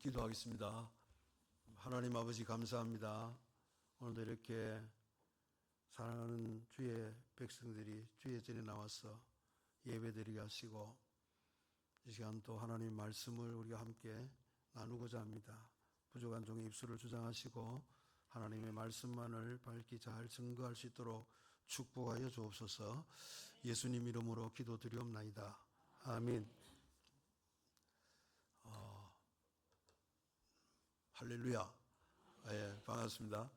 기도하겠습니다. 하나님 아버지 감사합니다. 오늘도 이렇게 사랑하는 주의 백성들이 주의 전에 나와서 예배드리게 하시고 이 시간 또 하나님 말씀을 우리가 함께 나누고자 합니다. 부족한 종의 입술을 주장하시고 하나님의 말씀만을 밝히 잘 증거할 수 있도록 축복하여 주옵소서. 예수님 이름으로 기도드리옵나이다. 아멘. 할렐루야. 예, 반갑습니다.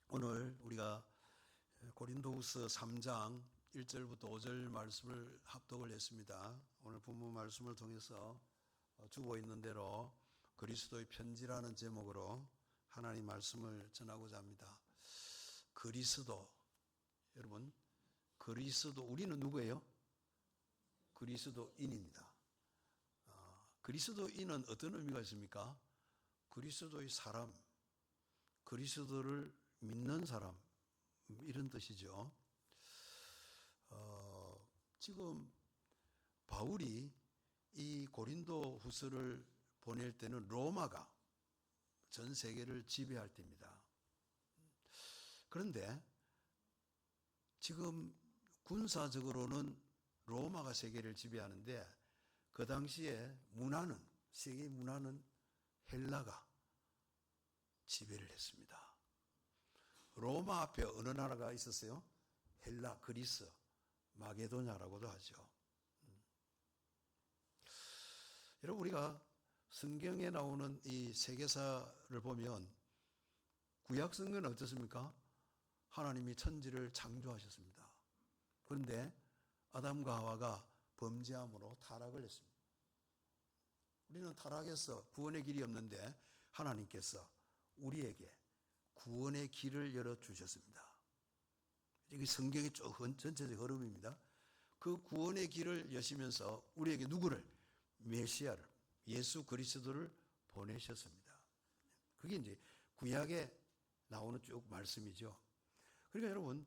오늘 우리가 고린도후서 3장 1절부터 5절 말씀을 합독을 했습니다. 오늘 본문 말씀을 통해서 주고 있는 대로 그리스도의 편지라는 제목으로 하나님 말씀을 전하고자 합니다. 그리스도, 여러분, 그리스도, 우리는 누구예요? 그리스도인입니다. 그리스도인은 어떤 의미가 있습니까? 그리스도의 사람, 그리스도를 믿는 사람, 이런 뜻이죠. 지금 바울이 이 고린도 후서를 보낼 때는 로마가 전 세계를 지배할 때입니다. 그런데 지금 군사적으로는 로마가 세계를 지배하는데 그 당시에 문화는, 세계 문화는 헬라가 지배를 했습니다. 로마 앞에 어느 나라가 있었어요? 헬라, 그리스, 마게도냐라고도 하죠. 여러분, 우리가 성경에 나오는 이 세계사를 보면 구약 성경은 어떻습니까? 하나님이 천지를 창조하셨습니다. 그런데 아담과 하와가 범죄함으로 타락을 했습니다. 우리는 타락해서 구원의 길이 없는데 하나님께서 우리에게 구원의 길을 열어주셨습니다. 이게 성경의 쭉 전체적 흐름입니다. 그 구원의 길을 여시면서 우리에게 누구를? 메시아를, 예수 그리스도를 보내셨습니다. 그게 이제 구약에 나오는 쭉 말씀이죠. 그러니까 여러분,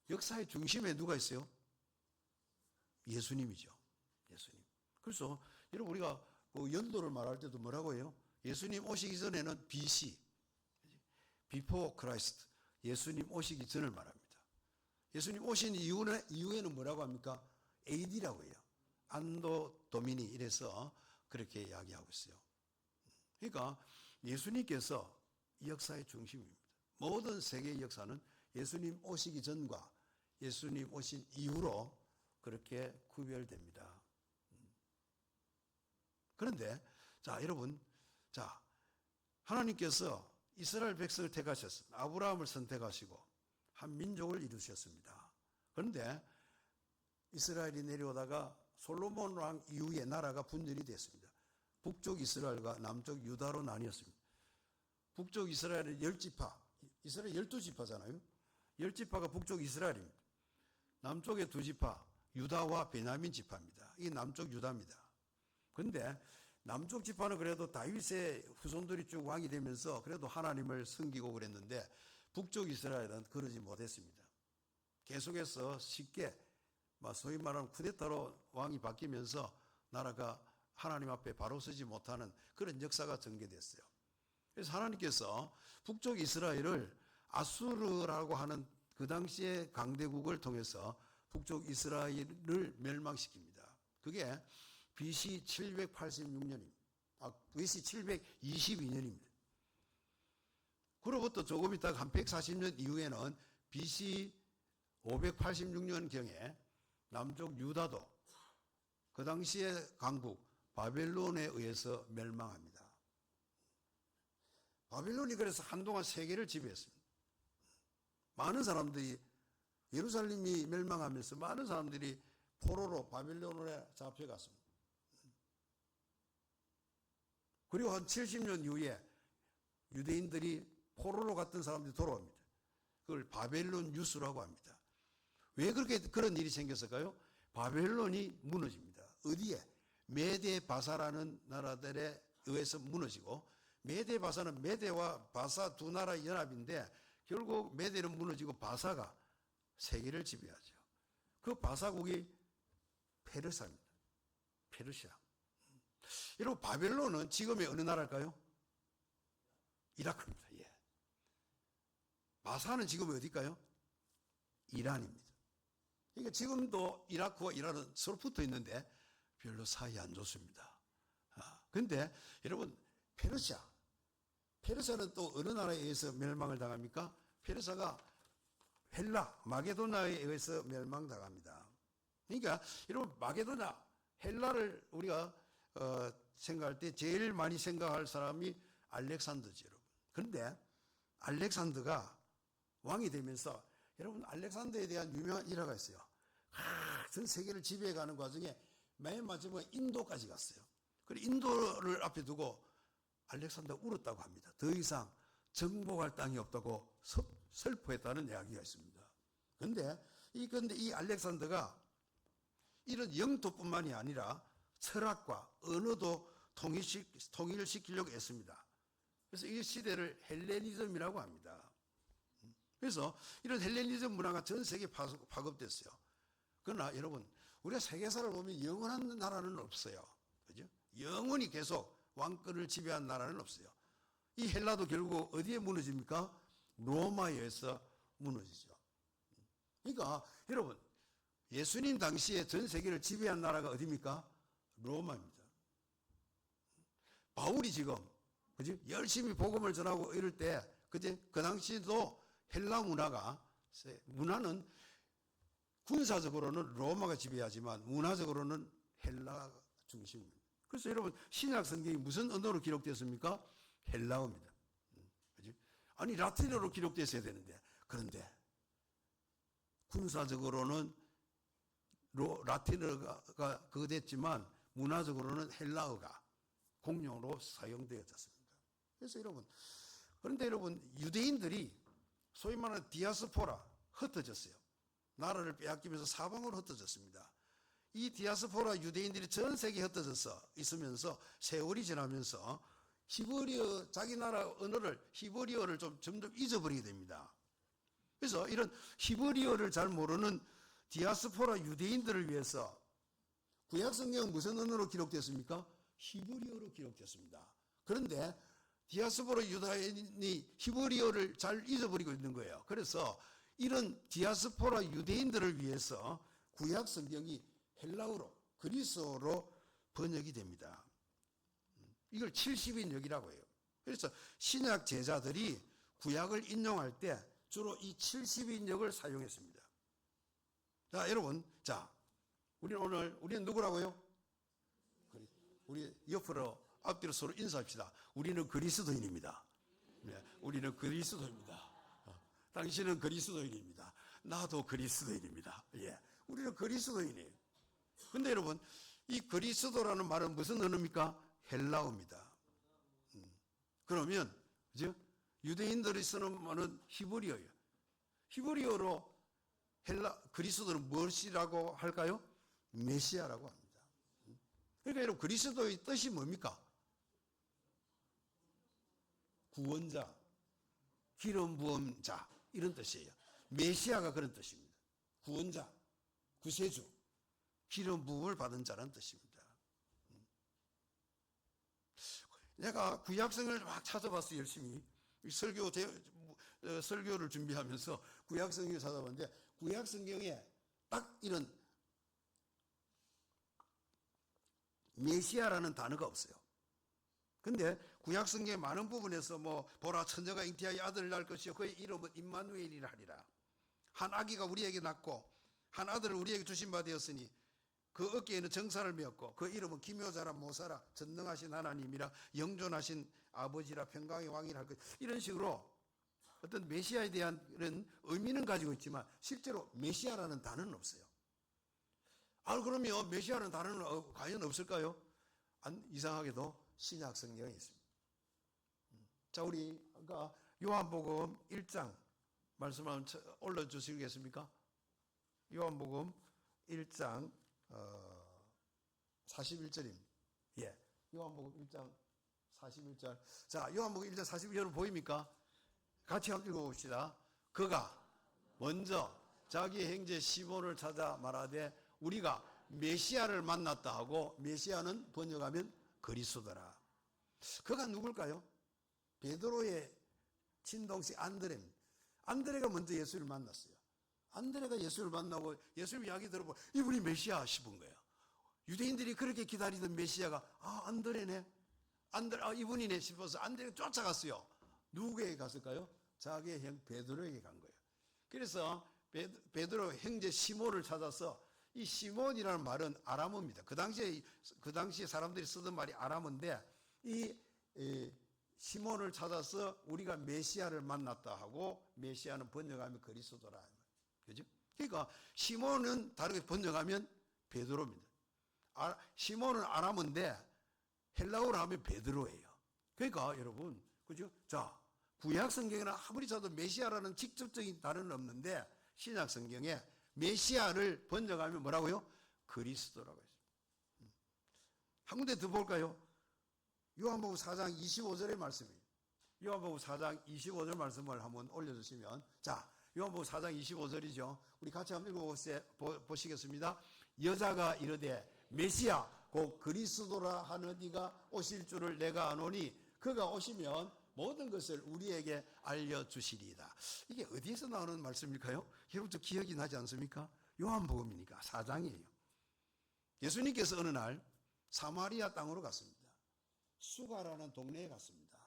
역사의 중심에 누가 있어요? 예수님이죠. 예수님. 그래서 여러분, 우리가 그 연도를 말할 때도 뭐라고 해요? 예수님 오시기 전에는 BC, Before Christ, 예수님 오시기 전을 말합니다. 예수님 오신 이후에는 뭐라고 합니까? AD라고 해요. 안도 도미니, 이래서 그렇게 이야기하고 있어요. 그러니까 예수님께서 이 역사의 중심입니다. 모든 세계의 역사는 예수님 오시기 전과 예수님 오신 이후로 그렇게 구별됩니다. 그런데 자, 여러분, 자, 하나님께서 이스라엘 백성을 택하셨습니다. 아브라함을 선택하시고 한 민족을 이루셨습니다. 그런데 이스라엘이 내려오다가 솔로몬 왕 이후에 나라가 분열이 됐습니다. 북쪽 이스라엘과 남쪽 유다로 나뉘었습니다. 북쪽 이스라엘은 10지파, 이스라엘 12지파잖아요. 10지파가 북쪽 이스라엘입니다. 남쪽의 2지파, 유다와 베냐민 지파입니다. 이게 남쪽 유다입니다. 그런데 남쪽 지파는 그래도 다윗의 후손들이 쭉 왕이 되면서 그래도 하나님을 섬기고 그랬는데 북쪽 이스라엘은 그러지 못했습니다. 계속해서 쉽게 소위 말하는 쿠데타로 왕이 바뀌면서 나라가 하나님 앞에 바로 서지 못하는 그런 역사가 전개됐어요. 그래서 하나님께서 북쪽 이스라엘을 아수르라고 하는 그 당시의 강대국을 통해서 북쪽 이스라엘을 멸망시킵니다. 그게 BC 786년입니다. BC 722년입니다. 그로부터 조금 있다가 한 140년 이후에는 BC 586년경에 남쪽 유다도 그 당시의 강국 바벨론에 의해서 멸망합니다. 바벨론이 그래서 한동안 세계를 지배했습니다. 많은 사람들이, 예루살렘이 멸망하면서 많은 사람들이 포로로 바벨론에 잡혀갔습니다. 그리고 한 70년 이후에 유대인들이 포로로 갔던 사람들이 돌아옵니다. 그걸 바벨론 유수라고 합니다. 왜 그런 일이 생겼을까요? 바벨론이 무너집니다. 어디에? 메데 바사라는 나라들에 의해서 무너지고, 메데 바사는 메데와 바사 두 나라의 연합인데 결국 메데는 무너지고 바사가 세계를 지배하죠. 그 바사국이 페르사입니다. 페르시아. 여러분, 바벨론은 지금의 어느 나라일까요? 이라크입니다. 예. 마사는 지금 어디일까요? 이란입니다. 그러니까 지금도 이라크와 이란은 서로 붙어 있는데 별로 사이 안 좋습니다. 근데 여러분, 페르시아는 또 어느 나라에 의해서 멸망을 당합니까? 페르시아가 헬라, 마게도나에 의해서 멸망당합니다. 그러니까 여러분, 마게도나, 헬라를 우리가 생각할 때 제일 많이 생각할 사람이 알렉산더죠, 여러분. 그런데 알렉산더가 왕이 되면서 여러분, 알렉산더에 대한 유명한 일화가 있어요. 전 세계를 지배해가는 과정에 맨 마지막에 인도까지 갔어요. 그리고 인도를 앞에 두고 알렉산더가 울었다고 합니다. 더 이상 정복할 땅이 없다고 슬퍼했다는 이야기가 있습니다. 그런데 이 알렉산더가 이런 영토뿐만이 아니라 철학과 언어도 통일을 시키려고 했습니다. 그래서 이 시대를 헬레니즘이라고 합니다. 그래서 이런 헬레니즘 문화가 전 세계에 파급됐어요. 그러나 여러분, 우리가 세계사를 보면 영원한 나라는 없어요. 그죠? 영원히 계속 왕권을 지배한 나라는 없어요. 이 헬라도 결국 어디에 무너집니까? 로마에 의해서 무너지죠. 그러니까 여러분, 예수님 당시에 전 세계를 지배한 나라가 어디입니까? 로마입니다. 바울이 지금, 그지? 열심히 복음을 전하고 이럴 때, 그지? 그 당시에도 헬라 문화는 군사적으로는 로마가 지배하지만 문화적으로는 헬라 중심입니다. 그래서 여러분, 신약 성경이 무슨 언어로 기록됐습니까? 헬라어입니다. 그지? 아니, 라틴어로 기록됐어야 되는데. 그런데 군사적으로는 라틴어가 그거 됐지만 문화적으로는 헬라어가 공용으로 사용되어졌습니다. 그래서 여러분, 그런데 여러분, 유대인들이 소위 말하는 디아스포라, 흩어졌어요. 나라를 빼앗기면서 사방으로 흩어졌습니다. 이 디아스포라 유대인들이 전 세계에 흩어져서 있으면서 세월이 지나면서 자기 나라 언어를, 히브리어를 좀 점점 잊어버리게 됩니다. 그래서 이런 히브리어를 잘 모르는 디아스포라 유대인들을 위해서 구약 성경은 무슨 언어로 기록됐습니까? 히브리어로 기록됐습니다. 그런데 디아스포라 유다인이 히브리어를 잘 잊어버리고 있는 거예요. 그래서 이런 디아스포라 유대인들을 위해서 구약 성경이 헬라어로, 그리스어로 번역이 됩니다. 이걸 70인역이라고 해요. 그래서 신약 제자들이 구약을 인용할 때 주로 이 70인역을 사용했습니다. 자, 여러분, 우리는 누구라고요? 우리 옆으로, 앞뒤로 서로 인사합시다. 우리는 그리스도인입니다. 네, 우리는 그리스도입니다. 당신은 그리스도인입니다. 나도 그리스도인입니다. 예, 우리는 그리스도인이에요. 근데 여러분, 이 그리스도라는 말은 무슨 언어입니까? 헬라어입니다. 그러면, 그죠? 유대인들이 쓰는 말은 히브리어예요. 히브리어로 그리스도는 무엇이라고 할까요? 메시아라고 합니다. 그러니까 여러분, 그리스도의 뜻이 뭡니까? 구원자, 기름 부은 자, 이런 뜻이에요. 메시아가 그런 뜻입니다. 구원자, 구세주, 기름 부음을 받은 자라는 뜻입니다. 내가 구약성을 막 찾아봤어요, 열심히. 설교를 준비하면서 구약성경을 찾아봤는데, 구약성경에 딱 이런 메시아라는 단어가 없어요. 근데 구약성경의 많은 부분에서 보라, 처녀가 잉태하여 아들을 낳을 것이요 그의 이름은 임마누엘이라 하리라. 한 아기가 우리에게 낳고 한 아들을 우리에게 주신 바 되었으니 그 어깨에는 정사를 메었고 그 이름은 기묘자라 모사라 전능하신 하나님이라 영존하신 아버지라 평강의 왕이라 할 것. 이런 식으로 어떤 메시아에 대한 이런 의미는 가지고 있지만 실제로 메시아라는 단어는 없어요. 그러면 메시아라는 단어는 과연 없을까요? 이상하게도 신약 성경에 있습니다. 자, 우리가 요한복음 1장 말씀 한번 올려주시겠습니까? 요한복음 1장 41절입니다. 예, 요한복음 1장 41절. 자, 요한복음 1장 41절은 보입니까? 같이 한번 읽어봅시다. 그가 먼저 자기 형제 시몬을 찾아 말하되 우리가 메시아를 만났다 하고, 메시아는 번역하면 그리스도라. 그가 누굴까요? 베드로의 친동생 안드레입니다. 안드레가 먼저 예수를 만났어요. 안드레가 예수를 만나고 예수님 이야기 들어보고 이분이 메시아 싶은 거예요. 유대인들이 그렇게 기다리던 메시아가 안드레네, 이분이네 싶어서 안드레가 쫓아갔어요. 누구에게 갔을까요? 자기의 형 베드로에게 간 거예요. 그래서 베드로 형제 시몬을 찾아서, 이 시몬이라는 말은 아람어입니다. 그 당시에 사람들이 쓰던 말이 아람어인데, 이 시몬을 찾아서 우리가 메시아를 만났다 하고, 메시아는 번역하면 그리스도라. 그죠? 그러니까 시몬은 다르게 번역하면 베드로입니다. 시몬은 아람어인데 헬라어로 하면 베드로예요. 그러니까 여러분, 그죠? 자, 구약 성경에는 아무리 찾아도 메시아라는 직접적인 단어는 없는데, 신약 성경에 메시아를 번역하면 뭐라고요? 그리스도라고 했습니다. 한 군데 더 볼까요? 요한복음 4장 25절의 말씀이에요. 요한복음 4장 25절 말씀을 한번 올려주시면, 자, 요한복음 4장 25절이죠. 우리 같이 한번 읽어보시겠습니다. 여자가 이르되 메시아 곧 그리스도라 하는 이가 오실 줄을 내가 아노니 그가 오시면 모든 것을 우리에게 알려주시리이다. 이게 어디에서 나오는 말씀일까요? 여러분도 기억이 나지 않습니까? 요한복음이니까 4장이에요. 예수님께서 어느 날 사마리아 땅으로 갔습니다. 수가라는 동네에 갔습니다.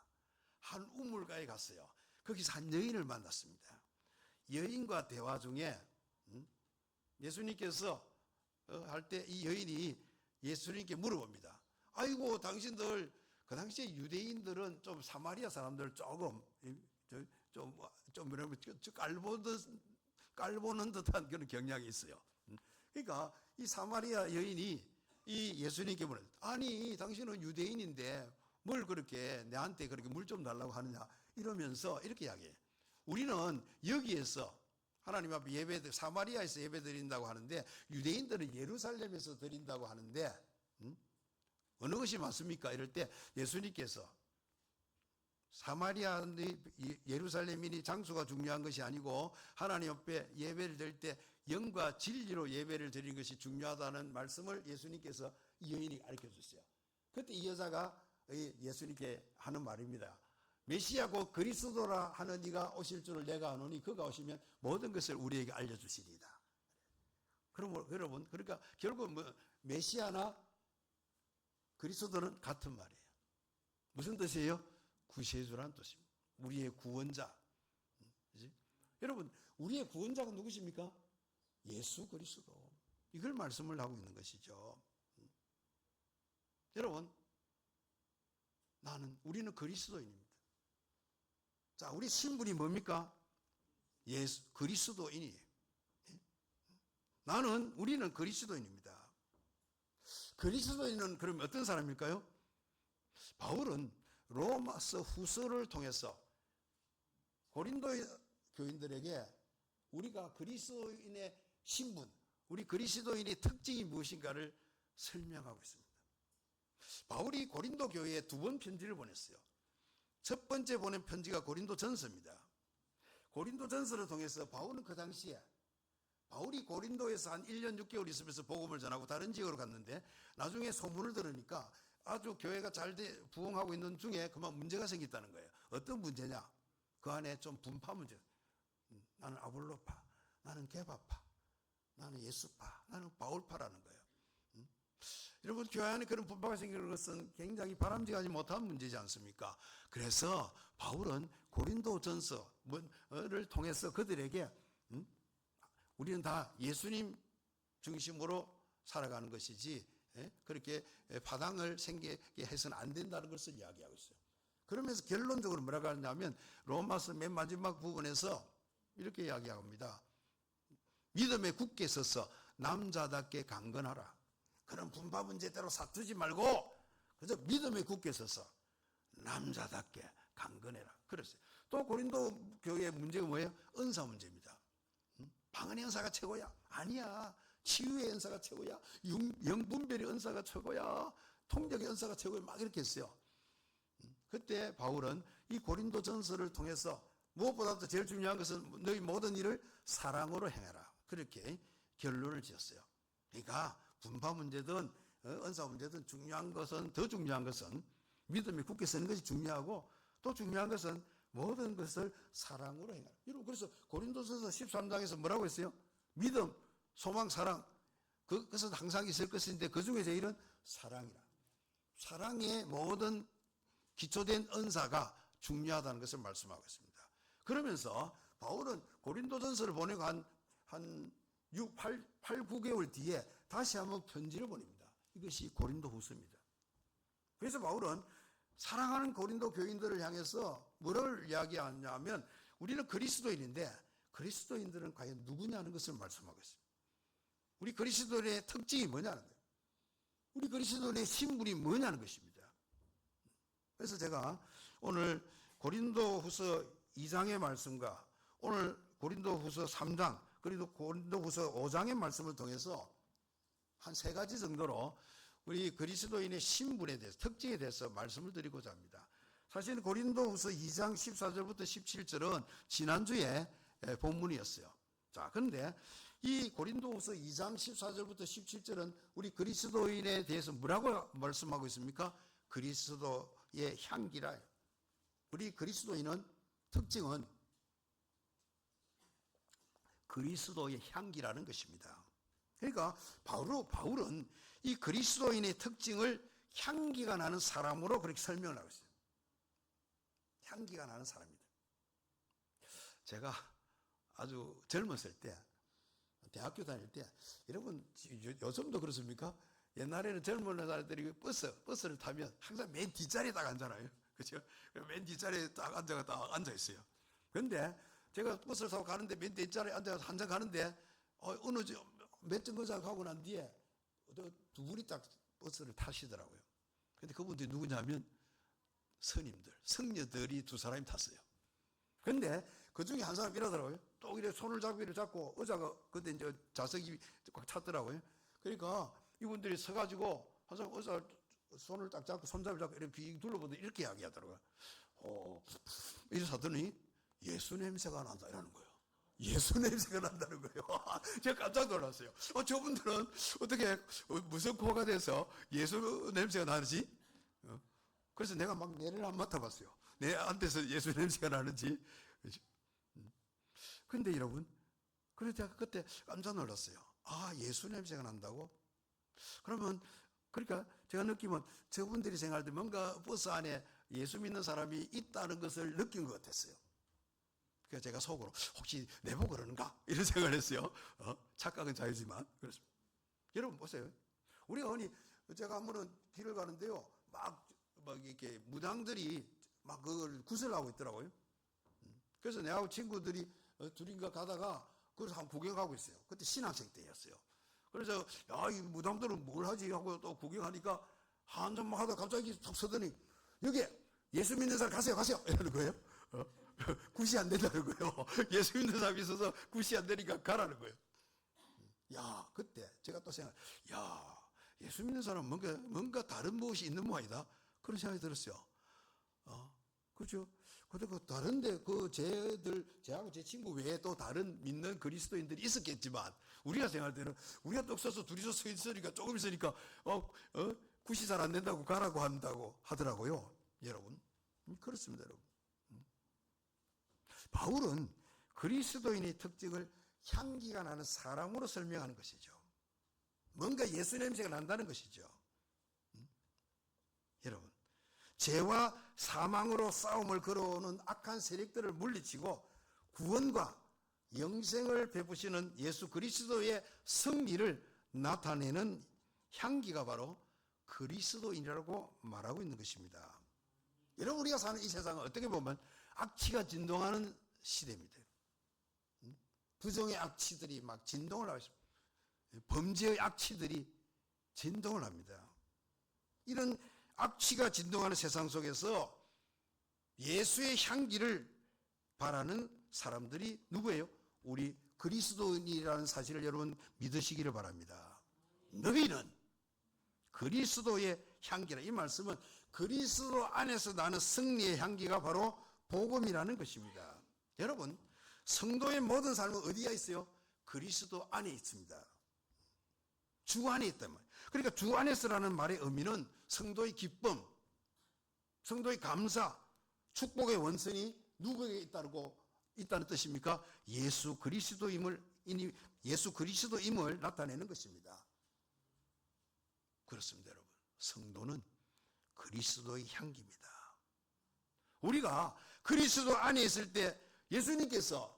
한 우물가에 갔어요. 거기서 한 여인을 만났습니다. 여인과 대화 중에 예수님께서 할 때 이 여인이 예수님께 물어봅니다. 아이고, 당신들, 그 당시에 유대인들은 좀 사마리아 사람들 조금 깔보는 듯한 그런 경향이 있어요. 그러니까 이 사마리아 여인이 이 예수님께 물어요. 아니, 당신은 유대인인데 뭘 그렇게 내한테 그렇게 물 좀 달라고 하느냐, 이러면서 이렇게 이야기해요. 우리는 여기에서 하나님 앞에 사마리아에서 예배 드린다고 하는데, 유대인들은 예루살렘에서 드린다고 하는데, 어느 것이 맞습니까? 이럴 때 예수님께서 사마리아인이 예루살렘인이 장소가 중요한 것이 아니고, 하나님 앞에 예배를 드릴 때 영과 진리로 예배를 드리는 것이 중요하다는 말씀을 예수님께서 이 여인이 가르쳐 줬어요. 그때 이 여자가 예수님께 하는 말입니다. 메시아 곧 그리스도라 하는 이가 오실 줄을 내가 아노니 그가 오시면 모든 것을 우리에게 알려주시리이다. 그럼 여러분, 그러니까 결국 메시아나 그리스도는 같은 말이에요. 무슨 뜻이에요? 구세주라는 뜻입니다. 우리의 구원자. 그치? 여러분, 우리의 구원자가 누구십니까? 예수 그리스도. 이걸 말씀을 하고 있는 것이죠. 여러분, 우리는 그리스도인입니다. 자, 우리 신분이 뭡니까? 예수, 그리스도인이에요. 우리는 그리스도인입니다. 그리스도인은 그럼 어떤 사람일까요? 바울은 로마서 후서를 통해서 고린도 교인들에게 우리가 그리스도인의 신분, 우리 그리스도인의 특징이 무엇인가를 설명하고 있습니다. 바울이 고린도 교회에 2번 편지를 보냈어요. 첫 번째 보낸 편지가 고린도 전서입니다. 고린도 전서를 통해서 바울은 그 당시에 바울이 고린도에서 한 1년 6개월 있으면서 복음을 전하고 다른 지역으로 갔는데, 나중에 소문을 들으니까 아주 교회가 잘 부흥하고 있는 중에 그만 문제가 생겼다는 거예요. 어떤 문제냐? 그 안에 좀 분파 문제. 나는 아볼로파, 나는 게바파, 나는 예수파, 나는 바울파라는 거예요. 여러분, 교회 안에 그런 분파가 생기는 것은 굉장히 바람직하지 못한 문제지 않습니까? 그래서 바울은 고린도 전서를 통해서 그들에게 우리는 다 예수님 중심으로 살아가는 것이지 그렇게 파당을 생기게 해서는 안 된다는 것을 이야기하고 있어요. 그러면서 결론적으로 뭐라고 하냐면 로마서 맨 마지막 부분에서 이렇게 이야기합니다. 믿음에 굳게 서서 남자답게 강건하라. 그런 분파 문제대로 사투지 말고 그래서 믿음에 굳게 서서 남자답게 강건해라. 그랬어요. 또 고린도 교회의 문제가 뭐예요? 은사 문제입니다. 방언의 은사가 최고야? 아니야. 치유의 은사가 최고야. 영분별의 은사가 최고야. 통역의 은사가 최고야. 막 이렇게 했어요. 그때 바울은 이 고린도 전서를 통해서 무엇보다도 제일 중요한 것은 너희 모든 일을 사랑으로 행해라. 그렇게 결론을 지었어요. 그러니까 분파 문제든 은사 문제든 더 중요한 것은 믿음이 굳게 서는 것이 중요하고, 또 중요한 것은 모든 것을 사랑으로 행하라. 여러분, 그래서 고린도전서 13장에서 뭐라고 했어요? 믿음, 소망, 사랑, 그것은 항상 있을 것인데 그 중에 제일은 사랑이라. 사랑의 모든 기초된 은사가 중요하다는 것을 말씀하고 있습니다. 그러면서 바울은 고린도전서를 보내고 한 8, 9개월 뒤에 다시 한번 편지를 보냅니다. 이것이 고린도후서입니다. 그래서 바울은 사랑하는 고린도 교인들을 향해서 뭐를 이야기하냐면, 우리는 그리스도인인데 그리스도인들은 과연 누구냐는 것을 말씀하고 있습니다. 우리 그리스도인의 특징이 뭐냐는 거예요. 우리 그리스도인의 신분이 뭐냐는 것입니다. 그래서 제가 오늘 고린도후서 2장의 말씀과 오늘 고린도후서 3장 그리고 고린도후서 5장의 말씀을 통해서 한 3가지 정도로 우리 그리스도인의 신분에 대해서, 특징에 대해서 말씀을 드리고자 합니다. 사실 고린도후서 2장 14절부터 17절은 지난주에 본문이었어요. 자, 그런데 이 고린도후서 2장 14절부터 17절은 우리 그리스도인에 대해서 뭐라고 말씀하고 있습니까? 그리스도의 향기라. 우리 그리스도인은 특징은 그리스도의 향기라는 것입니다. 그러니까 바울은 이 그리스도인의 특징을 향기가 나는 사람으로 그렇게 설명을 하고 있어요. 향기가 나는 사람이다. 제가 아주 젊었을 때, 대학교 다닐 때, 여러분 요즘도 그렇습니까? 옛날에는 젊은 사람들이 버스를 타면 항상 맨 뒷자리에 딱 앉잖아요. 그렇죠? 맨 뒷자리에 딱 앉아 있어요. 그런데 제가 버스를 타고 가는데 맨 뒷자리에 앉아서 한참 가는데 몇 정거장 가고 난 뒤에 두 분이 딱 버스를 타시더라고요. 근데 그분들이 누구냐면 스님들, 성녀들이 두 사람이 탔어요. 근데 그 중에 한 사람이 이러더라고요. 또 이래 손을 잡고 의자가 그때 이제 좌석이 꽉 찼더라고요. 그러니까 이분들이 서가지고 한 사람 의자 손을 딱 잡고 손잡이 잡고 이렇게 빙 둘러보더니 이렇게 이야기하더라고요. 이래서 하더니 예수 냄새가 난다 이러는 거예요. 예수 냄새가 난다는 거예요. 제가 깜짝 놀랐어요. 저분들은 어떻게 무슨 코가 돼서 예수 냄새가 나는지. 그래서 내가 막 뇌를 안 맡아봤어요. 내 안에서 예수 냄새가 나는지. 그런데 여러분, 그래서 제가 그때 깜짝 놀랐어요. 예수 냄새가 난다고? 그러니까 제가 느끼면 저분들이 생각할 때 뭔가 버스 안에 예수 믿는 사람이 있다는 것을 느낀 것 같았어요. 그래서 제가 속으로 혹시 내보고 그러는가? 이런 생각을 했어요. 착각은 자유지만. 그렇습니다. 여러분 보세요. 우리가 제가 한 번은 길을 가는데요. 막 이렇게 무당들이 막 그걸 구슬하고 있더라고요. 그래서 내하고 친구들이 둘인가 가다가 그래서 한번 구경하고 있어요. 그때 신학생 때였어요. 그래서 이 무당들은 뭘 하지 하고 또 구경하니까 한참 막 하다가 갑자기 툭 서더니 여기 예수 믿는 사람 가세요 이러는 거예요. 굿이 안 된다는 거예요. 예수 믿는 사람이 있어서 굿이 안 되니까 가라는 거예요. 그때 제가 또 예수 믿는 사람은 뭔가 다른 무엇이 있는 모양이다. 그런 생각이 들었어요. 그렇죠? 근데 다른데 저하고 제 친구 외에 또 다른 믿는 그리스도인들이 있었겠지만, 우리가 생각할 때는 우리가 떡 써서 둘이서 서 있으니까 조금 있으니까, 굿이 잘 안 된다고 가라고 한다고 하더라고요. 여러분. 그렇습니다, 여러분. 바울은 그리스도인의 특징을 향기가 나는 사람으로 설명하는 것이죠. 뭔가 예수 냄새가 난다는 것이죠. 여러분, 죄와 사망으로 싸움을 걸어오는 악한 세력들을 물리치고 구원과 영생을 베푸시는 예수 그리스도의 승리를 나타내는 향기가 바로 그리스도인이라고 말하고 있는 것입니다. 여러분, 우리가 사는 이 세상은 어떻게 보면 악취가 진동하는 시대입니다. 부정의 악취들이 막 진동을 하고 있습니다. 범죄의 악취들이 진동을 합니다. 이런 악취가 진동하는 세상 속에서 예수의 향기를 바라는 사람들이 누구예요? 우리 그리스도인이라는 사실을 여러분 믿으시기를 바랍니다. 너희는 그리스도의 향기라. 이 말씀은 그리스도 안에서 나는 승리의 향기가 바로 복음이라는 것입니다. 여러분, 성도의 모든 삶은 어디에 있어요? 그리스도 안에 있습니다. 주 안에 있단 말이에요. 그러니까 주 안에서라는 말의 의미는 성도의 기쁨, 성도의 감사, 축복의 원천이 누구에게 있다는 뜻입니까? 예수 그리스도임을 나타내는 것입니다. 그렇습니다, 여러분. 성도는 그리스도의 향기입니다. 우리가 그리스도 안에 있을 때 예수님께서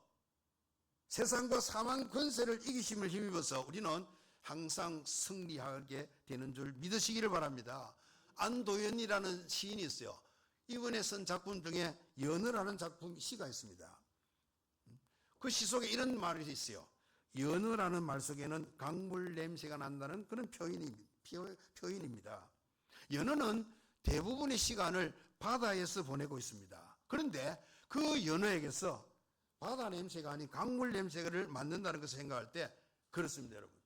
세상과 사망 권세를 이기심을 힘입어서 우리는 항상 승리하게 되는 줄 믿으시기를 바랍니다. 안도연이라는 시인이 있어요. 이번에 쓴 작품 중에 연어라는 시가 있습니다. 그 시 속에 이런 말이 있어요. 연어라는 말 속에는 강물 냄새가 난다는 그런 표현입니다. 연어는 대부분의 시간을 바다에서 보내고 있습니다. 그런데 그 연어에게서 바다 냄새가 아닌 강물 냄새를 맡는다는 것을 생각할 때 그렇습니다, 여러분.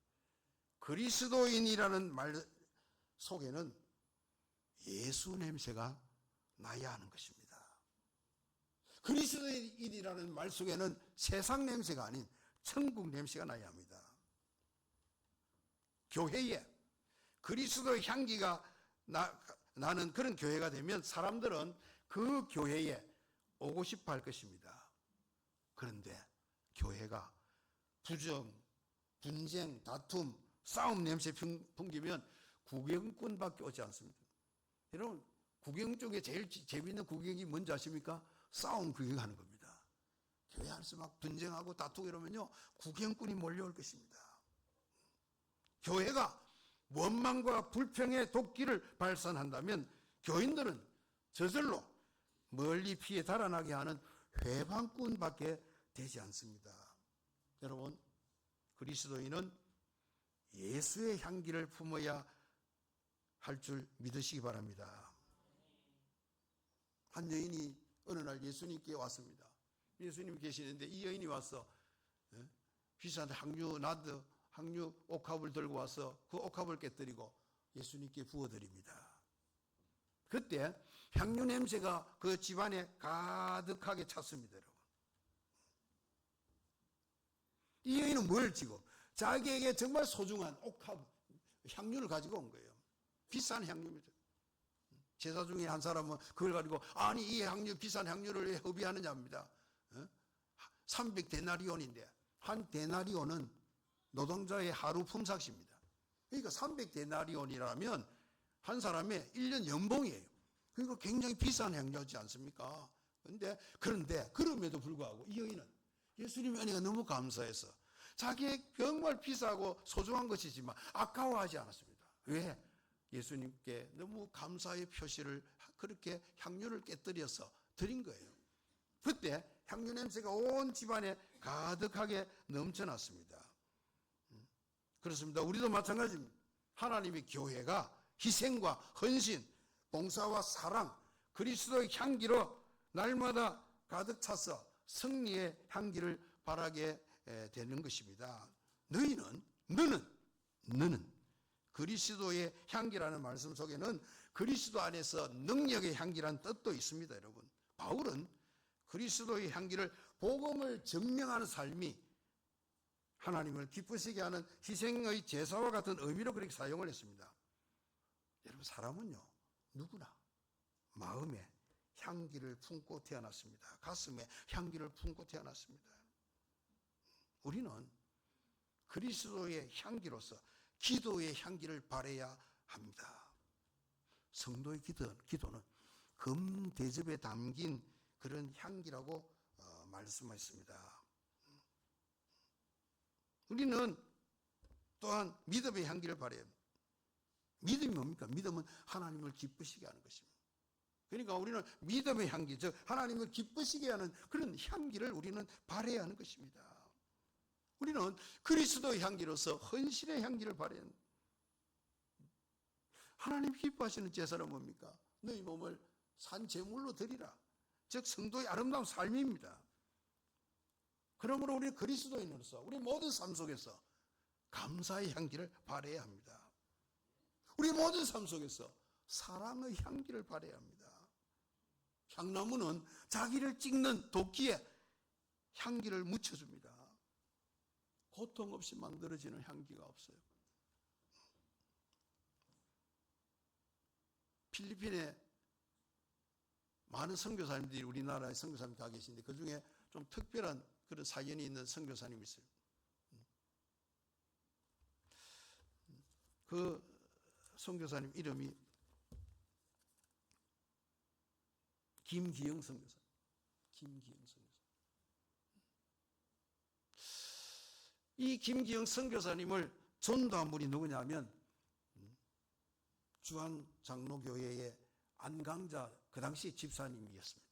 그리스도인이라는 말 속에는 예수 냄새가 나야 하는 것입니다. 그리스도인이라는 말 속에는 세상 냄새가 아닌 천국 냄새가 나야 합니다. 교회에 그리스도의 향기가 나는 그런 교회가 되면 사람들은 그 교회에 오고 싶어 할 것입니다. 그런데 교회가 부정, 분쟁, 다툼, 싸움 냄새 풍기면 구경꾼밖에 오지 않습니다. 여러분, 구경 중에 제일 재미있는 구경이 뭔지 아십니까? 싸움 구경하는 겁니다. 교회 안에서 막 분쟁하고 다투고 이러면요, 구경꾼이 몰려올 것입니다. 교회가 원망과 불평의 도끼를 발산한다면 교인들은 저절로 멀리 피해 달아나게 하는 회방꾼밖에 되지 않습니다. 여러분, 그리스도인은 예수의 향기를 품어야 할 줄 믿으시기 바랍니다. 한 여인이 어느 날 예수님께 왔습니다. 예수님이 계시는데 이 여인이 와서 비싼 향유 옥합을 들고 와서 그 옥합을 깨뜨리고 예수님께 부어드립니다. 그때 향유 냄새가 그 집안에 가득하게 찼습니다, 여러분. 이 여인은 뭘 지고 자기에게 정말 소중한 옥합 향유를 가지고 온 거예요. 비싼 향유입니다. 제사 중에 한 사람은 그걸 가지고 아니 이 향유 비싼 향유를 왜 허비하느냐입니다. 300데나리온인데 한 데나리온은 노동자의 하루 품삯입니다. 그러니까 300데나리온이라면 한 사람의 1년 연봉이에요. 그러니까 굉장히 비싼 향유지 않습니까? 그런데 그럼에도 불구하고 이 여인은 예수님의 은혜가 너무 감사해서 자기의 정말 비싸고 소중한 것이지만 아까워하지 않았습니다. 왜? 예수님께 너무 감사의 표시를 그렇게 향유를 깨뜨려서 드린 거예요. 그때 향유 냄새가 온 집안에 가득하게 넘쳐났습니다. 그렇습니다. 우리도 마찬가지입니다. 하나님의 교회가 희생과 헌신, 봉사와 사랑, 그리스도의 향기로 날마다 가득 차서 승리의 향기를 바라게 되는 것입니다. 너는 그리스도의 향기라는 말씀 속에는 그리스도 안에서 능력의 향기라는 뜻도 있습니다, 여러분. 바울은 그리스도의 향기를 복음을 증명하는 삶이 하나님을 기쁘시게 하는 희생의 제사와 같은 의미로 그렇게 사용을 했습니다. 여러분, 사람은요, 누구나 마음에 향기를 품고 태어났습니다. 가슴에 향기를 품고 태어났습니다. 우리는 그리스도의 향기로서 기도의 향기를 발해야 합니다. 성도의 기도는 금 대접에 담긴 그런 향기라고 말씀하셨습니다. 우리는 또한 믿음의 향기를 발해야 합니다. 믿음이 뭡니까? 믿음은 하나님을 기쁘시게 하는 것입니다. 그러니까 우리는 믿음의 향기, 즉 하나님을 기쁘시게 하는 그런 향기를 우리는 발해야 하는 것입니다. 우리는 그리스도의 향기로서 헌신의 향기를 발해야 합니다. 하나님 기뻐하시는 제사는 뭡니까? 너희 몸을 산 제물로 드리라. 즉 성도의 아름다운 삶입니다. 그러므로 우리 그리스도인으로서 우리 모든 삶 속에서 감사의 향기를 발해야 합니다. 우리 모든 삶 속에서 사랑의 향기를 발해야 합니다. 향나무는 자기를 찍는 도끼에 향기를 묻혀줍니다. 고통 없이 만들어지는 향기가 없어요. 필리핀에 많은 선교사님들이 우리나라의 선교사님 가 계신데 그 중에 좀 특별한 그런 사연이 있는 선교사님이 있어요. 그 선교사님 이름이 김기영 선교사. 김기영 선교사. 이 김기영 선교사님을 전도한 분이 누구냐면 주한 장로교회의 안강자 그 당시 집사님이었습니다.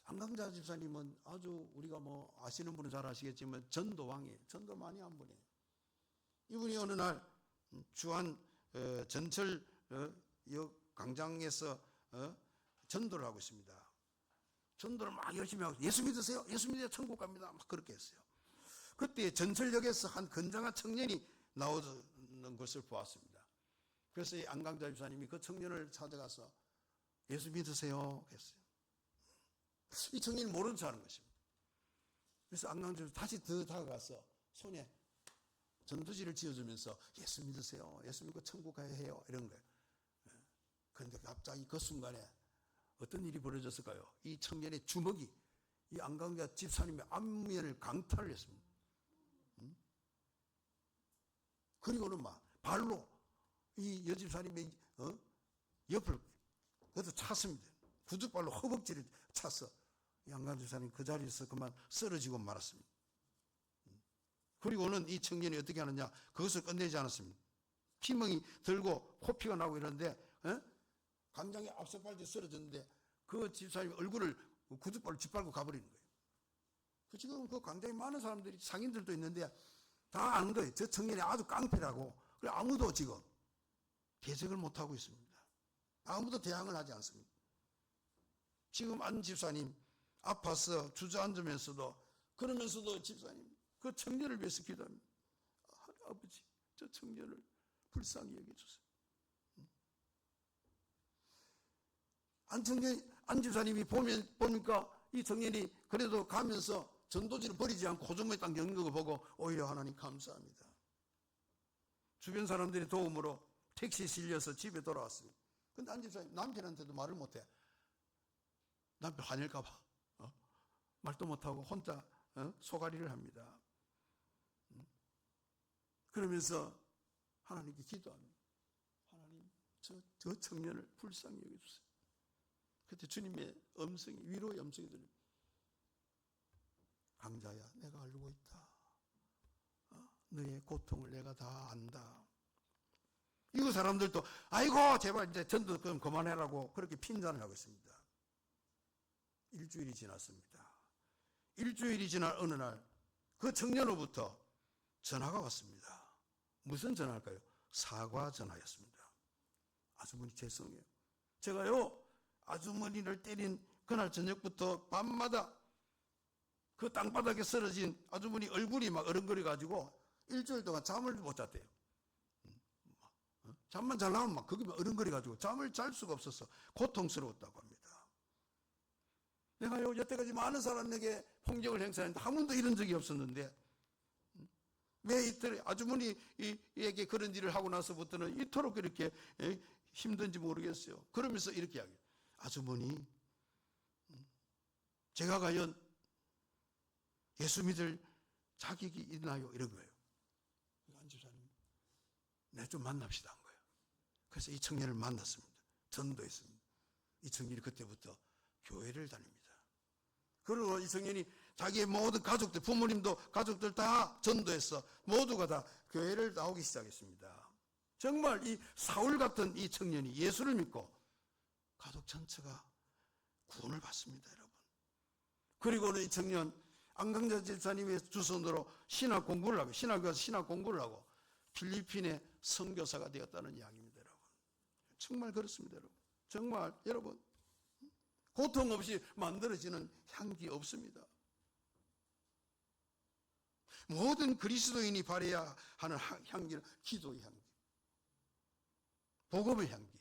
안강자 집사님은 아주 우리가 뭐 아시는 분은 잘 아시겠지만 전도왕이에요. 전도 많이 한 분이에요. 이분이 어느 날 주한 전철역 광장에서 전도를 하고 있습니다. 전도를 막 열심히 하고 예수 믿으세요. 예수 믿으세요. 천국 갑니다. 막 그렇게 했어요. 그때 전철역에서 한 건장한 청년이 나오는 것을 보았습니다. 그래서 이 안강자 집사님이 그 청년을 찾아가서 예수 믿으세요 했어요. 이 청년이 모른 척 하는 것입니다. 그래서 안강자 집사님이 다시 더 다가가서 손에 전도지를 지어주면서 예수 믿으세요. 예수 믿고 천국 가야 해요. 이런 거예요. 그런데 갑자기 그 순간에 어떤 일이 벌어졌을까요? 이 청년의 주먹이 이 안강자 집사님의 안면을 강탈을 했습니다. 그리고는 막 발로 이 여집사님의 옆을 그것도 찼습니다. 구두발로 허벅지를 찼어. 이 안강자 집사님 그 자리에서 그만 쓰러지고 말았습니다. 그리고는 이 청년이 어떻게 하느냐? 그것을 끝내지 않았습니다. 피멍이 들고 코피가 나고 이러는데 광장에 앞서팔때 쓰러졌는데 그 집사님 얼굴을 구두발로 짓밟고 가버리는 거예요. 지금 그 광장에 많은 사람들이 상인들도 있는데 다 아는 거예요. 저 청년이 아주 깡패라고. 그래 아무도 지금 대적을 못하고 있습니다. 아무도 대항을 하지 않습니다. 지금 안 집사님 아파서 주저앉으면서도 그러면서도 집사님 그 청년을 위해서 기도합니다. 아버지 저 청년을 불쌍히 여겨주세요. 안 집사님이 보니까 이 청년이 그래도 가면서 전도지를 버리지 않고 호주머니에 딱 넣는 거 보고 오히려 하나님 감사합니다. 주변 사람들의 도움으로 택시에 실려서 집에 돌아왔습니다. 근데 안 집사님 남편한테도 말을 못해. 남편 화낼까봐 말도 못하고 혼자 소가리를 합니다. 그러면서 하나님께 기도합니다. 하나님 저 청년을 불쌍히 여겨주세요. 그때 주님의 음성이 위로의 음성이 들립니다. 강자야 내가 알고 있다. 너의 고통을 내가 다 안다. 이거 사람들도 아이고 제발 이제 전도 좀 그만해라고 그렇게 핀잔을 하고 있습니다. 일주일이 지났습니다. 일주일이 지난 어느 날 그 청년으로부터 전화가 왔습니다. 무슨 전화일까요? 사과 전화였습니다. 아주머니 죄송해요. 제가요 아주머니를 때린 그날 저녁부터 밤마다 그 땅바닥에 쓰러진 아주머니 얼굴이 막 어른거려 가지고 일주일 동안 잠을 못 잤대요. 잠만 잘 나오면 막 거기 어른거려 가지고 잠을 잘 수가 없어서 고통스러웠다고 합니다. 내가요 여태까지 많은 사람에게 폭력을 행사했는데 한 번도 이런 적이 없었는데 왜 이틀 아주머니에게 그런 일을 하고 나서부터는 이토록 그렇게 힘든지 모르겠어요. 그러면서 이렇게 이야기해요. 아주머니 제가 과연 예수 믿을 자격이 있나요? 이런 거예요. 안 집사님 네 좀 만납시다 한 거예요. 그래서 이 청년을 만났습니다. 전도했습니다. 이 청년이 그때부터 교회를 다닙니다. 그리고 이 청년이 자기의 모든 가족들, 부모님도 가족들 다 전도해서 모두가 다 교회를 나오기 시작했습니다. 정말 이 사울 같은 이 청년이 예수를 믿고 가족 전체가 구원을 받습니다, 여러분. 그리고는 이 청년 안강자 집사님의 주선으로 신학 공부를 하고 신학교에서 신학 공부를 하고 필리핀의 선교사가 되었다는 이야기입니다, 여러분. 정말 그렇습니다, 여러분. 정말 여러분 고통 없이 만들어지는 향기 없습니다. 모든 그리스도인이 발해야 하는 향기는 기도의 향기, 복음의 향기,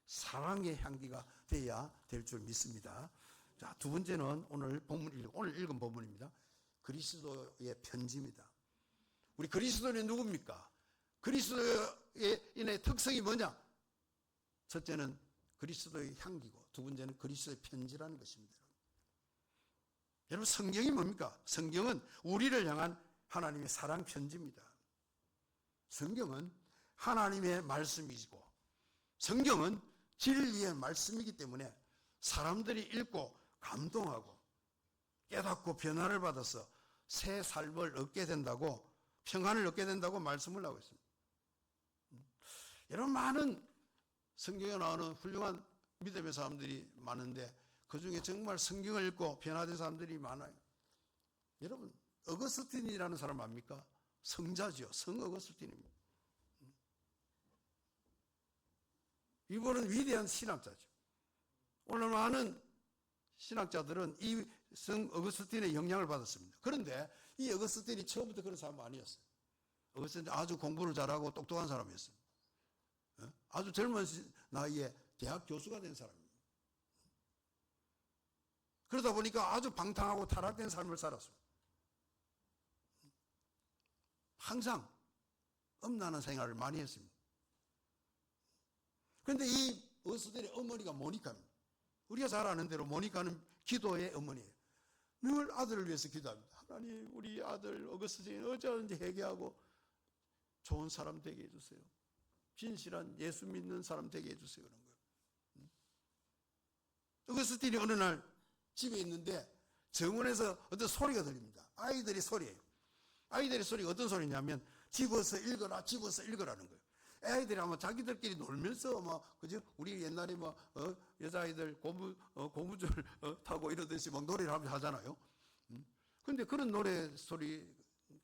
사랑의 향기가 돼야 될 줄 믿습니다. 자, 두 번째는 오늘 읽은 본문입니다. 그리스도의 편지입니다. 우리 그리스도인이 누굽니까? 그리스도인의 특성이 뭐냐? 첫째는 그리스도의 향기고 두 번째는 그리스도의 편지라는 것입니다. 여러분, 성경이 뭡니까? 성경은 우리를 향한 하나님의 사랑 편지입니다. 성경은 하나님의 말씀이고 성경은 진리의 말씀이기 때문에 사람들이 읽고 감동하고 깨닫고 변화를 받아서 새 삶을 얻게 된다고, 평안을 얻게 된다고 말씀을 하고 있습니다. 여러분, 많은 성경에 나오는 훌륭한 믿음의 사람들이 많은데 그 중에 정말 성경을 읽고 변화된 사람들이 많아요. 여러분, 어거스틴이라는 사람 압니까? 성자죠. 성 어거스틴입니다. 이분은 위대한 신학자죠. 오늘 많은 신학자들은 이 성 어거스틴의 영향을 받았습니다. 그런데 이 어거스틴이 처음부터 그런 사람 아니었어요. 어거스틴은 아주 공부를 잘하고 똑똑한 사람이었어요. 아주 젊은 나이에 대학 교수가 된 사람입니다. 그러다 보니까 아주 방탕하고 타락된 삶을 살았습니다. 항상 엄란한 생활을 많이 했습니다. 그런데 이 어거스틴의 어머니가 모니카입니다. 우리가 잘 아는 대로 모니카는 기도의 어머니예요. 늘 아들을 위해서 기도합니다. 하나님, 우리 아들 어거스틴 어쩌든지 회개하고 좋은 사람 되게 해주세요. 진실한 예수 믿는 사람 되게 해주세요. 그런 거예요. 어거스틴이 어느 날 집에 있는데 정원에서 어떤 소리가 들립니다. 아이들이 소리예요. 아이들의 소리가 어떤 소리냐면 집어서 읽어라, 집어서 읽어라는 거예요. 애들이 아마 자기들끼리 놀면서 그죠? 우리 옛날에 여자아이들 고무줄 타고 이러듯이 막 노래를 하면서 하잖아요. 근데 그런 노래 소리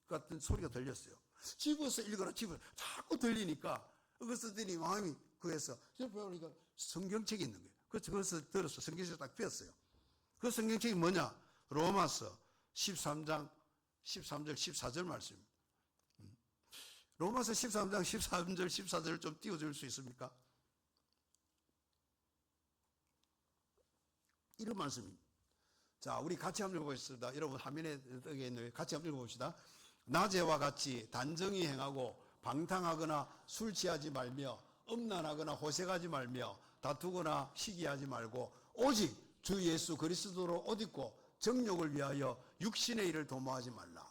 같은 소리가 들렸어요. 집어서 읽어라, 집어서. 자꾸 들리니까 어거스틴이 마음이 그해서 보니까 성경책이 있는 거예요. 그래서 그것을 들어서 성경책을 딱 펴었어요. 그 성경책이 뭐냐? 로마서 13장 13절 14절 말씀입니다. 로마서 13장 13절 14절을 좀 띄워줄 수 있습니까? 이런 말씀입니다. 자, 우리 같이 한번 읽어보겠습니다. 여러분 화면에 뜨게 있는 같이 한번 읽어봅시다. 낮에와 같이 단정히 행하고 방탕하거나 술 취하지 말며 음란하거나 호색하지 말며 다투거나 시기하지 말고 오직 주 예수 그리스도로 옷 입고 정욕을 위하여 육신의 일을 도모하지 말라.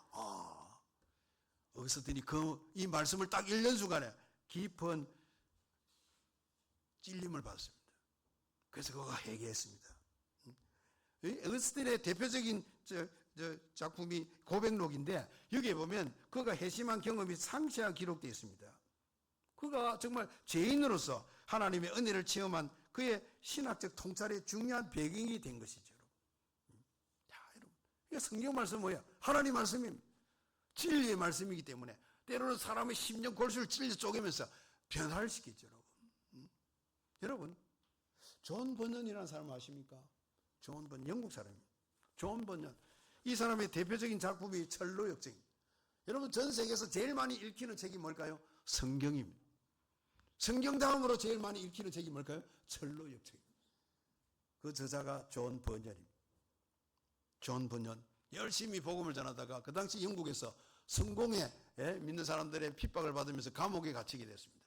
어거스틴이 이 말씀을 딱 읽는 순간에 깊은 찔림을 받았습니다. 그래서 그가 회개했습니다. 어거스틴의 대표적인 작품이 고백록인데 여기에 보면 그가 회심한 경험이 상세하게 기록되어 있습니다. 그가 정말 죄인으로서 하나님의 은혜를 체험한 그의 신학적 통찰의 중요한 배경이 된 것이죠. 자, 여러분, 이게 성경 말씀 뭐야? 하나님 말씀입니다. 진리의 말씀이기 때문에 때로는 사람의 심령 골수를 찔러 쪼개면서 변화를 시키죠. 여러분, 존 버년이라는 사람 아십니까? 존 버년, 영국 사람입니다. 존 버년. 이 사람의 대표적인 작품이 철로역정입니다. 여러분, 전 세계에서 제일 많이 읽히는 책이 뭘까요? 성경입니다. 성경 다음으로 제일 많이 읽히는 책이 뭘까요? 철로역정입니다. 그 저자가 존 버년입니다. 존 버년. 열심히 복음을 전하다가 그 당시 영국에서 성공에 믿는 사람들의 핍박을 받으면서 감옥에 갇히게 됐습니다.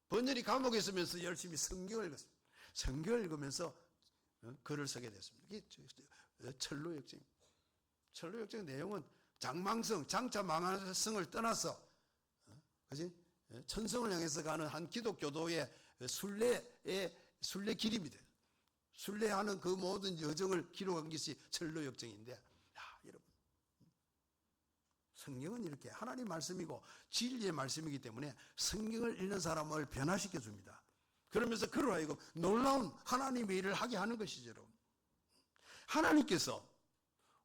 번연이 감옥에 있으면서 열심히 성경을 읽었습니다. 성경을 읽으면서 글을 쓰게 됐습니다. 이게 철로역정. 철로역정의 내용은 장망성, 장차 망하는 성을 떠나서 그지? 천성을 향해서 가는 한 기독교도의 순례 길입니다. 순례하는 그 모든 여정을 기록한 것이 철로역정인데, 여러분, 성경은 이렇게 하나님 말씀이고 진리의 말씀이기 때문에 성경을 읽는 사람을 변화시켜 줍니다. 그러면서 그로 하여금 놀라운 하나님의 일을 하게 하는 것이죠. 여러분, 하나님께서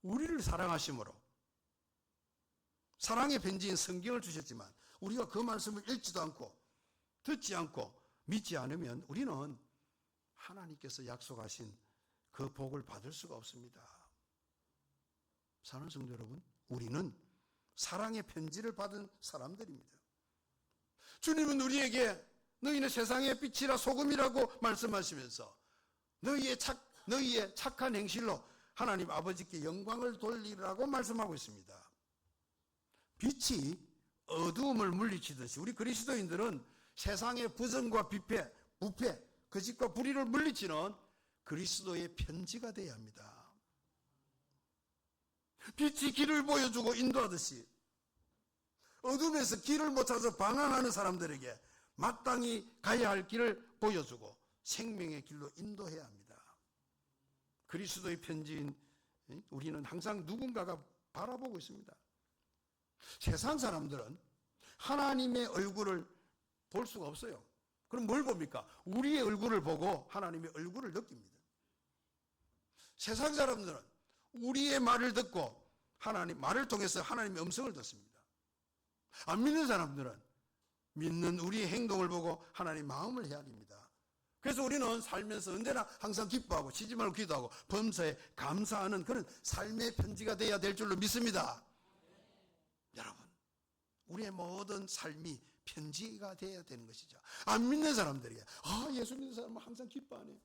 우리를 사랑하심으로 사랑의 편지인 성경을 주셨지만 우리가 그 말씀을 읽지도 않고 듣지 않고 믿지 않으면 우리는 하나님께서 약속하신 그 복을 받을 수가 없습니다. 사랑하는 성도 여러분, 우리는 사랑의 편지를 받은 사람들입니다. 주님은 우리에게 너희는 세상의 빛이라 소금이라고 말씀하시면서 너희의 착한 행실로 하나님 아버지께 영광을 돌리라고 말씀하고 있습니다. 빛이 어두움을 물리치듯이 우리 그리스도인들은 세상의 부정과 비패, 부패, 거짓과 불의를 물리치는 그리스도의 편지가 되어야 합니다. 빛이 길을 보여주고 인도하듯이 어둠에서 길을 못 찾아서 방황하는 사람들에게 마땅히 가야 할 길을 보여주고 생명의 길로 인도해야 합니다. 그리스도의 편지인 우리는 항상 누군가가 바라보고 있습니다. 세상 사람들은 하나님의 얼굴을 볼 수가 없어요. 그럼 뭘 봅니까? 우리의 얼굴을 보고 하나님의 얼굴을 느낍니다. 세상 사람들은 우리의 말을 듣고 하나님 말을 통해서 하나님의 음성을 듣습니다. 안 믿는 사람들은 믿는 우리의 행동을 보고 하나님 마음을 헤아립니다. 그래서 우리는 살면서 언제나 항상 기뻐하고 쉬지 말고 기도하고 범사에 감사하는 그런 삶의 편지가 되어야 될 줄로 믿습니다. 여러분, 우리의 모든 삶이 편지가 되어야 되는 것이죠. 안 믿는 사람들이 예수 믿는 사람은 항상 기뻐하네,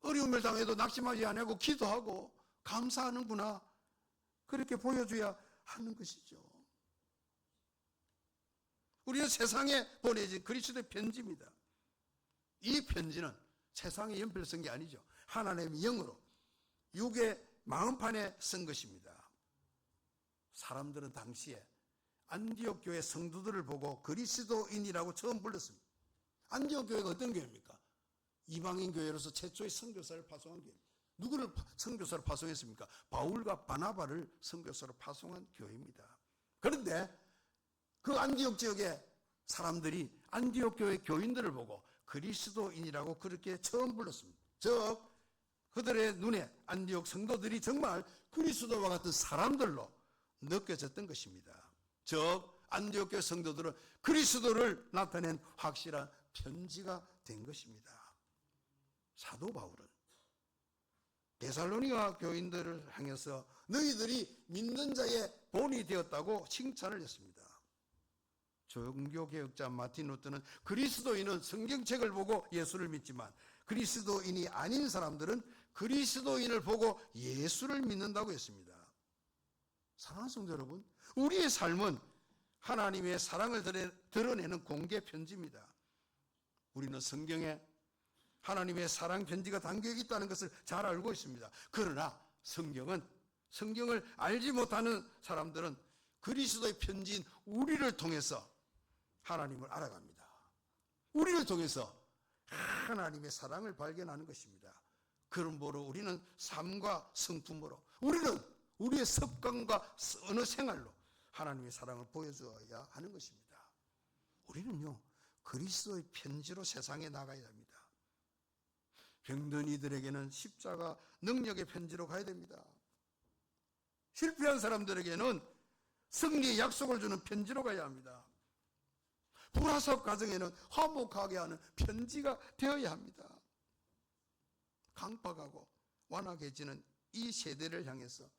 어려움을 당해도 낙심하지 않고 기도하고 감사하는구나, 그렇게 보여줘야 하는 것이죠. 우리는 세상에 보내진 그리스도의 편지입니다. 이 편지는 세상에 연필로 쓴 게 아니죠. 하나님의 영으로 육의 마음판에 쓴 것입니다. 사람들은 당시에 안디옥 교회 성도들을 보고 그리스도인이라고 처음 불렀습니다. 안디옥 교회가 어떤 교회입니까? 이방인 교회로서 최초의 선교사를 파송한 교회. 누구를 선교사로 파송했습니까? 바울과 바나바를 선교사로 파송한 교회입니다. 그런데 그 안디옥 지역의 사람들이 안디옥 교회 교인들을 보고 그리스도인이라고 그렇게 처음 불렀습니다. 즉 그들의 눈에 안디옥 성도들이 정말 그리스도와 같은 사람들로 느껴졌던 것입니다. 즉 안디옥 교회 성도들은 그리스도를 나타낸 확실한 편지가 된 것입니다. 사도 바울은 데살로니가 교인들을 향해서 너희들이 믿는 자의 본이 되었다고 칭찬을 했습니다. 종교개혁자 마틴 루터는 그리스도인은 성경책을 보고 예수를 믿지만 그리스도인이 아닌 사람들은 그리스도인을 보고 예수를 믿는다고 했습니다. 사랑하는 성도 여러분, 우리의 삶은 하나님의 사랑을 드러내는 공개 편지입니다. 우리는 성경에 하나님의 사랑 편지가 담겨 있다는 것을 잘 알고 있습니다. 그러나 성경을 알지 못하는 사람들은 그리스도의 편지인 우리를 통해서 하나님을 알아갑니다. 우리를 통해서 하나님의 사랑을 발견하는 것입니다. 그러므로 우리는 삶과 성품으로, 우리는 우리의 습관과 어느 생활로 하나님의 사랑을 보여줘야 하는 것입니다. 우리는요, 그리스도의 편지로 세상에 나가야 합니다. 병든 이들에게는 십자가 능력의 편지로 가야 됩니다. 실패한 사람들에게는 승리의 약속을 주는 편지로 가야 합니다. 불화석 가정에는 화목하게 하는 편지가 되어야 합니다. 강박하고 완악해지는 이 세대를 향해서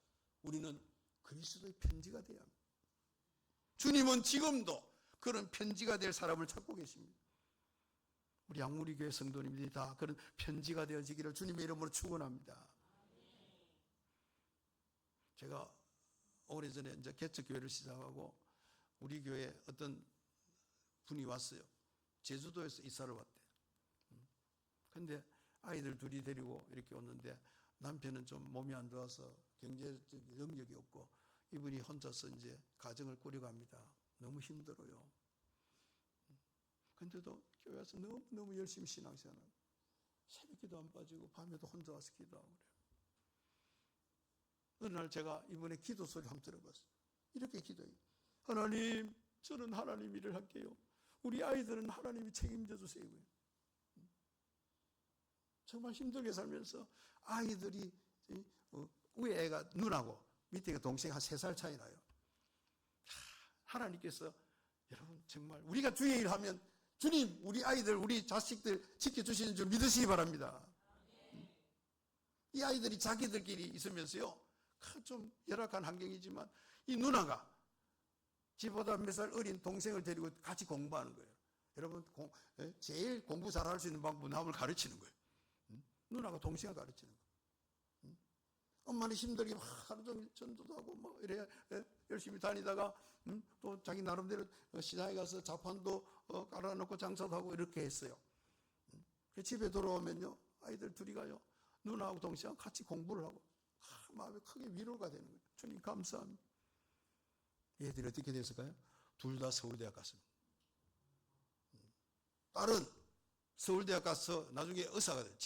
우리는 그리스도의 편지가 되어야 합니다. 주님은 지금도 그런 편지가 될 사람을 찾고 계십니다. 우리 양무리교회 성도님들이 다 그런 편지가 되어지기를 주님의 이름으로 축원합니다. 제가 오래전에 이제 개척교회를 시작하고 우리 교회에 어떤 분이 왔어요. 제주도에서 이사를 왔대. 근데 아이들 둘이 데리고 이렇게 왔는데 남편은 좀 몸이 안 좋아서 경제적 능력이 없고 이분이 혼자서 이제 가정을 꾸려갑니다. 너무 힘들어요. 근데도 교회 와서 너무 열심히 신앙생활하고 새벽기도 안 빠지고 밤에도 혼자 와서 기도하고 그래요. 어느 날 제가 이번에 기도 소리 한번 들어봤어요. 이렇게 기도해요. 하나님, 저는 하나님 일을 할게요. 우리 아이들은 하나님이 책임져 주세요. 정말 힘들게 살면서 아이들이 위에 애가 누나고 밑에 동생이 한 3살 차이 나요. 하나님께서 여러분 정말 우리가 주의 일 하면 주님 우리 아이들 우리 자식들 지켜주시는 줄 믿으시기 바랍니다. 이 아이들이 자기들끼리 있으면서요 좀 열악한 환경이지만 이 누나가 지보다 몇 살 어린 동생을 데리고 같이 공부하는 거예요. 여러분 제일 공부 잘할 수 있는 방법은 남을 가르치는 거예요. 누나가 동생을 가르치는 거예요. 엄마는 힘들게 막 하루 종일 전도도 하고 뭐 이래 열심히 다니다가 또 자기 나름대로 시장에 가서 자판도 깔아놓고 장사도 하고 이렇게 했어요. 집에 돌아오면요, 아이들 둘이 가요. 누나하고 동생하고 같이 공부를 하고 마음에 크게 위로가 되는 거예요. 주님 감사합니다. 얘들이 어떻게 됐을까요? 둘 다 서울대학 갔습니다. 딸은 서울대학 가서 나중에 의사가 돼요.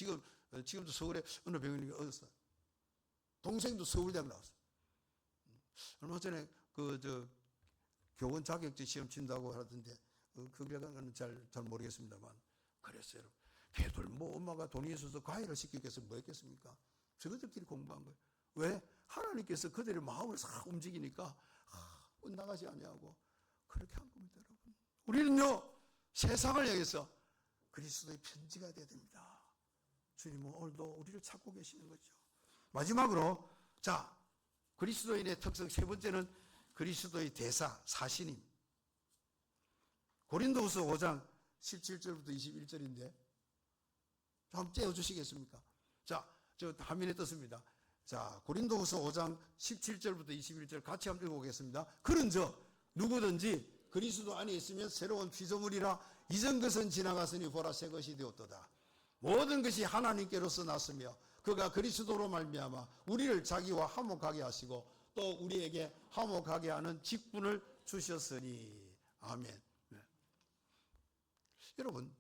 지금도 서울에 어느 병원에 의사. 동생도 서울대학 나왔어요. 얼마 전에 교원 자격증 시험 친다고 하던데 그 병원은 잘 모르겠습니다만 그랬어요. 걔들 엄마가 돈이 있어서 과외를 시키겠어 뭐 했겠습니까? 저것들끼리 공부한 거예요. 왜? 하나님께서 그들의 마음을 싹 움직이니까 나가지 아니하고 그렇게 한 겁니다, 여러분. 우리는요, 세상을 향해서 그리스도의 편지가 되어야 됩니다. 주님은 오늘도 우리를 찾고 계시는 거죠. 마지막으로, 자, 그리스도인의 특성 세 번째는 그리스도의 대사, 사신임. 고린도후서 5장 17절부터 21절인데 한번 떼어주시겠습니까? 자, 저 화면에 떴습니다. 자, 고린도후서 5장 17절부터 21절 같이 한번 읽어보겠습니다. 그런즉 누구든지 그리스도 안에 있으면 새로운 피조물이라 이전 것은 지나갔으니 보라 새 것이 되었도다. 모든 것이 하나님께로서 났으며 그가 그리스도로 말미암아 우리를 자기와 화목하게 하시고 또 우리에게 화목하게 하는 직분을 주셨으니. 아멘. 네. 여러분,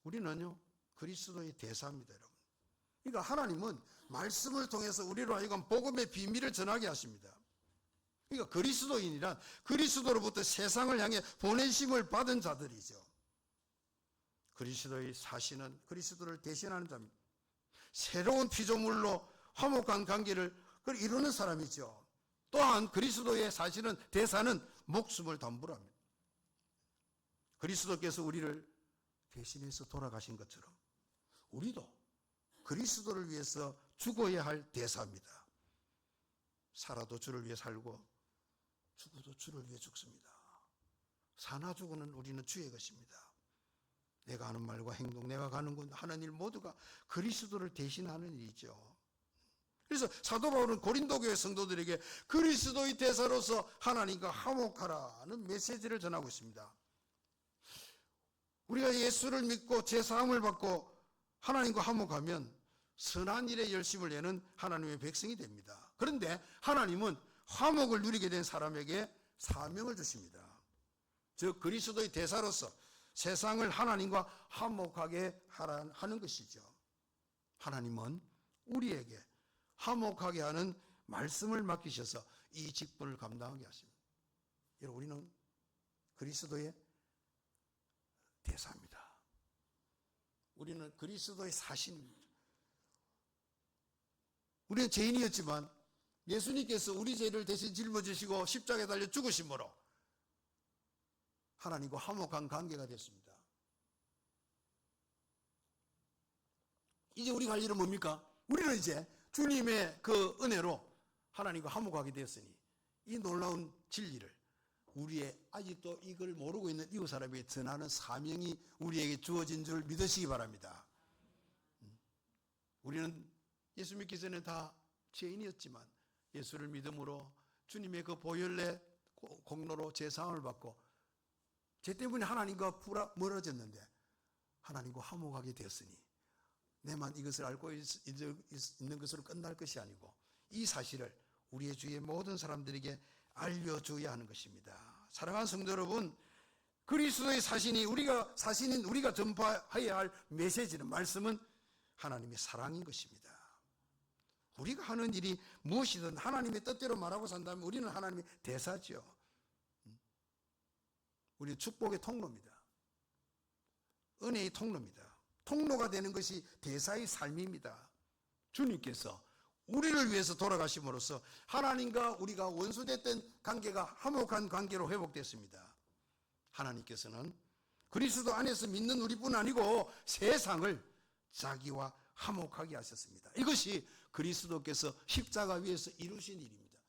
우리는요 그리스도의 대사입니다, 여러분. 그러니까 하나님은 말씀을 통해서 우리로 하여금 복음의 비밀을 전하게 하십니다. 그러니까 그리스도인이란 그리스도로부터 세상을 향해 보내심을 받은 자들이죠. 그리스도의 사신은 그리스도를 대신하는 자입니다. 새로운 피조물로 화목한 관계를 이루는 사람이죠. 또한 그리스도의 사신은 대사는 목숨을 담보로 합니다. 그리스도께서 우리를 대신해서 돌아가신 것처럼 우리도 그리스도를 위해서 죽어야 할 대사입니다. 살아도 주를 위해 살고 죽어도 주를 위해 죽습니다. 사나 죽어는 우리는 주의 것입니다. 내가 하는 말과 행동, 내가 가는 곳, 하는 일 모두가 그리스도를 대신하는 일이죠. 그래서 사도 바울은 고린도 교회 성도들에게 그리스도의 대사로서 하나님과 화목하라는 메시지를 전하고 있습니다. 우리가 예수를 믿고 제사함을 받고 하나님과 화목하면 선한 일에 열심을 내는 하나님의 백성이 됩니다. 그런데 하나님은 화목을 누리게 된 사람에게 사명을 주십니다. 즉 그리스도의 대사로서 세상을 하나님과 화목하게 하는 것이죠. 하나님은 우리에게 화목하게 하는 말씀을 맡기셔서 이 직분을 감당하게 하십니다. 여러분, 우리는 그리스도의 대사입니다. 우리는 그리스도의 사신입니다. 우리는 죄인이었지만 예수님께서 우리 죄를 대신 짊어지시고 십자가에 달려 죽으심으로 하나님과 화목한 관계가 됐습니다. 이제 우리가 할 일은 뭡니까? 우리는 이제 주님의 그 은혜로 하나님과 화목하게 되었으니 이 놀라운 진리를 우리의 아직도 이걸 모르고 있는 이웃 사람에게 전하는 사명이 우리에게 주어진 줄 믿으시기 바랍니다. 우리는 예수 믿기 전에 다 죄인이었지만 예수를 믿음으로 주님의 그 보혈의 공로로 제사함을 받고 죄 때문에 하나님과 멀어졌는데 하나님과 화목하게 되었으니 내만 이것을 알고 있는 것으로 끝날 것이 아니고 이 사실을 우리의 주위의 모든 사람들에게 알려줘야 하는 것입니다. 사랑하는 성도 여러분, 그리스도의 사신인 우리가 전파해야 할 메시지는, 말씀은 하나님의 사랑인 것입니다. 우리가 하는 일이 무엇이든 하나님의 뜻대로 말하고 산다면 우리는 하나님의 대사죠. 우리는 축복의 통로입니다. 은혜의 통로입니다. 통로가 되는 것이 대사의 삶입니다. 주님께서 우리를 위해서 돌아가심으로써 하나님과 우리가 원수됐던 관계가 화목한 관계로 회복됐습니다. 하나님께서는 그리스도 안에서 믿는 우리뿐 아니고 세상을 자기와 화목하게 하셨습니다. 이것이 그리스도께서 십자가 위에서 이루신 일입니다.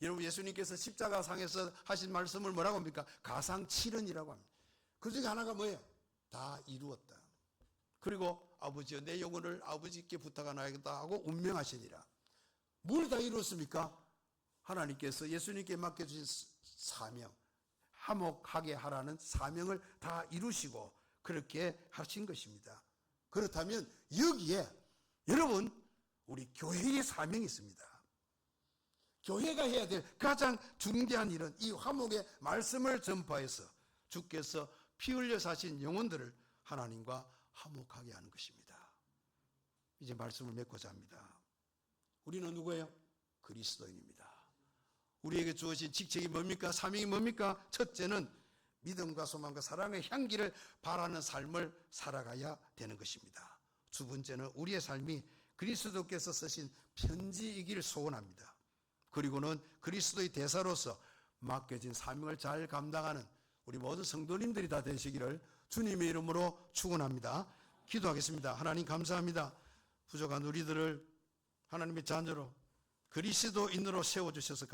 여러분, 예수님께서 십자가상에서 하신 말씀을 뭐라고 합니까? 가상칠언이라고 합니다. 그 중에 하나가 뭐예요? 다 이루었다. 그리고 아버지여 내 영혼을 아버지께 부탁하나이다 하고 운명하시니라. 뭘 다 이루었습니까? 하나님께서 예수님께 맡겨주신 사명, 화목하게 하라는 사명을 다 이루시고 그렇게 하신 것입니다. 그렇다면 여기에 여러분 우리 교회의 사명이 있습니다. 교회가 해야 될 가장 중대한 일은 이 화목의 말씀을 전파해서 주께서 피 흘려 사신 영혼들을 하나님과 화목하게 하는 것입니다. 이제 말씀을 맺고자 합니다. 우리는 누구예요? 그리스도인입니다. 우리에게 주어진 직책이 뭡니까? 사명이 뭡니까? 첫째는 믿음과 소망과 사랑의 향기를 바라는 삶을 살아가야 되는 것입니다. 두 번째는 우리의 삶이 그리스도께서 쓰신 편지이길 소원합니다. 그리고는 그리스도의 대사로서 맡겨진 사명을 잘 감당하는 우리 모든 성도님들이 다 되시기를 주님의 이름으로 축원합니다. 기도하겠습니다. 하나님 감사합니다. 부족한 우리들을 하나님의 자녀로 그리스도인으로 세워주셔서